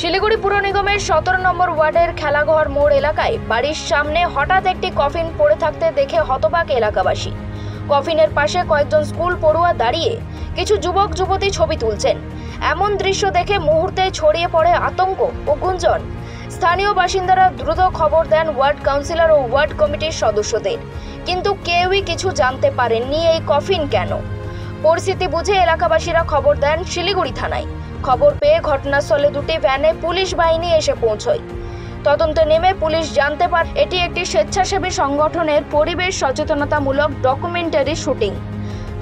শিলিগুড়ি পুর নিগমের 17 নম্বর ওয়ার্ডের খেলাঘর মোড় এলাকায় বাড়ির সামনে হঠাৎ একটি কফিন পড়ে থাকতে দেখে হতবাক এলাকাবাসী। কফিনের পাশে কয়েকজন স্কুল পড়ুয়া দাঁড়িয়ে কিছু যুবক যুবতী ছবি তুলছেন। এমন দৃশ্য দেখে মুহূর্তে ছড়িয়ে পড়ে আতঙ্ক ও গুঞ্জন। স্থানীয় বাসিন্দারা দ্রুত খবর দেন ওয়ার্ড কাউন্সিলর ও ওয়ার্ড কমিটির সদস্যদের, কিন্তু কেউই কিছু জানতে পারেননি এই কফিন কেন। পরিস্থিতি বুঝে এলাকাবাসীরা খবর দেন শিলিগুড়ি থানায়। খবর পেয়ে ঘটনাস্থলে দুটি ভ্যানে পুলিশ বাহিনী এসে পৌঁছয়। তদন্তে নেমে পুলিশ জানতে পারে এটি একটি স্বেচ্ছাসেবী সংগঠনের পরিবেশ সচেতনতামূলক ডকুমেন্টারি শুটিং।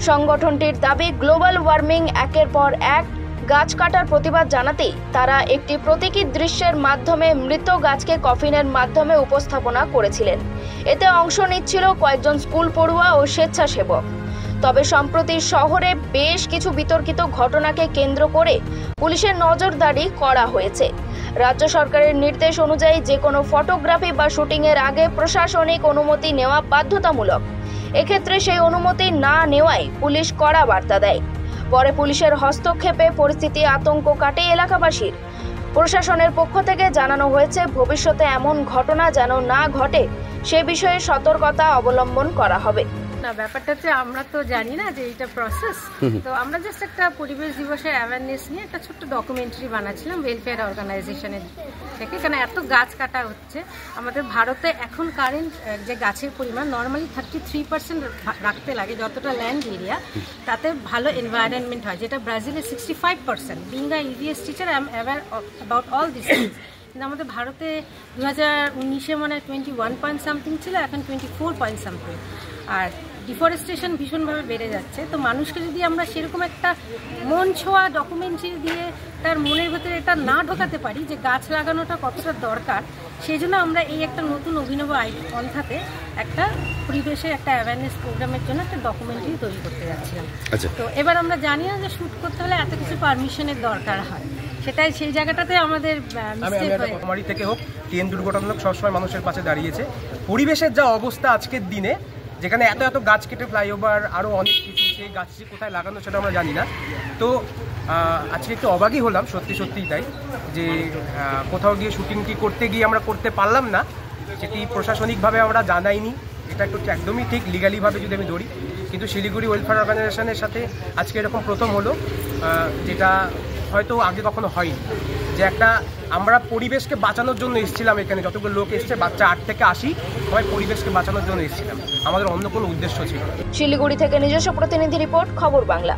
সংগঠনটির দাবি, গ্লোবাল ওয়ার্মিং একের পর এক গাছ কাটার প্রতিবাদ জানাতেই তারা একটি প্রতীকী দৃশ্যের মাধ্যমে মৃত গাছকে কফিনের মাধ্যমে উপস্থাপনা করেছিলেন। এতে অংশ নিচ্ছিল কয়েকজন স্কুল পড়ুয়া ও স্বেচ্ছাসেবক। তবে সম্প্রতি শহরে বেশ কিছু বিতর্কিত ঘটনাকে কেন্দ্র করে পুলিশের নজরদারি করা হয়েছে। রাজ্য সরকারের নির্দেশ অনুযায়ী যে কোনো ফটোগ্রাফি বা শুটিংয়ের আগে প্রশাসনিক অনুমতি নেওয়া বাধ্যতামূলক। এক্ষেত্রে সেই অনুমতি না নেওয়ায় পুলিশ কড়া বার্তা দেয়। পরে পুলিশের হস্তক্ষেপে পরিস্থিতি আতঙ্ক কাটে এলাকাবাসীর। প্রশাসনের পক্ষ থেকে জানানো হয়েছে ভবিষ্যতে এমন ঘটনা যেন না ঘটে সে বিষয়ে সতর্কতা অবলম্বন করা হবে। না, ব্যাপারটা হচ্ছে আমরা তো জানি না যে এটা প্রসেস, তো আমরা জাস্ট একটা পরিবেশ দিবসের অ্যাওয়ারনেস নিয়ে একটা ছোট্ট ডকুমেন্টারি বানাচ্ছিলাম ওয়েলফেয়ার অর্গানাইজেশনের থেকে। কারণ এত গাছ কাটা হচ্ছে আমাদের ভারতে এখন কারেন্ট যে গাছের পরিমাণ নর্মালি 33% রাখতে লাগে যতটা ল্যান্ড এরিয়া, তাতে ভালো এনভায়রনমেন্ট হয়, যেটা ব্রাজিলে 65%। Being a EVS teacher I am aware about all this things. কিন্তু আমাদের ভারতে 2019-এ মানে 21 পয়েন্ট সামথিং ছিল, এখন 24 পয়েন্ট সামথিং। আর ডিফরেস্টেশন ভীষণভাবে বেড়ে যাচ্ছে। তো মানুষকে যদি আমরা সেরকম একটা মন ছোঁয়া ডকুমেন্টারি দিয়ে তার মনের ভেতরে এটা না ঢোকাতে পারি যে গাছ লাগানোটা কতটা দরকার, সেই জন্য আমরা এই একটা নতুন অভিনব পন্থাতে একটা পরিবেশের একটা অ্যাওয়ারনেস প্রোগ্রামের জন্য একটা ডকুমেন্টারি তৈরি করতে যাচ্ছিলাম। তো এবার আমরা জানি না যে শ্যুট করতে হলে এত কিছু পারমিশনের দরকার হয়, সেটাই সেই জায়গাটাতে আমাদের মহামারী থেকে হোক, ট্রেন দুর্ঘটনা সবসময় মানুষের পাশে দাঁড়িয়েছে। পরিবেশের যা অবস্থা আজকের দিনে, যেখানে এত এত গাছ কেটে ফ্লাইওভার আরও অনেক কিছু, সেই গাছটি কোথায় লাগানো সেটা আমরা জানি না। তো আজকে একটু অবাকই হলাম, সত্যিই তাই, যে কোথাও গিয়ে শুটিংটি করতে গিয়ে আমরা করতে পারলাম না, সেটি প্রশাসনিকভাবে আমরা জানাইনি। এটা একটু একদমই ঠিক, লিগালিভাবে যদি আমি ধরি। কিন্তু শিলিগুড়ি ওয়েলফেয়ার অর্গানাইজেশনের সাথে আজকে এরকম প্রথম হলো, যেটা হয়তো আগে কখনো হয়নি, যে একটা আমরা পরিবেশকে বাঁচানোর জন্য এসেছিলাম। এখানে যতগুলো লোক এসছে, বাচ্চা 8 থেকে 80, সবাই পরিবেশকে বাঁচানোর জন্য এসেছিলাম। আমাদের অন্য কোনো উদ্দেশ্য ছিল। শিলিগুড়ি থেকে নিজস্ব প্রতিনিধি রিপোর্ট, খবর বাংলা।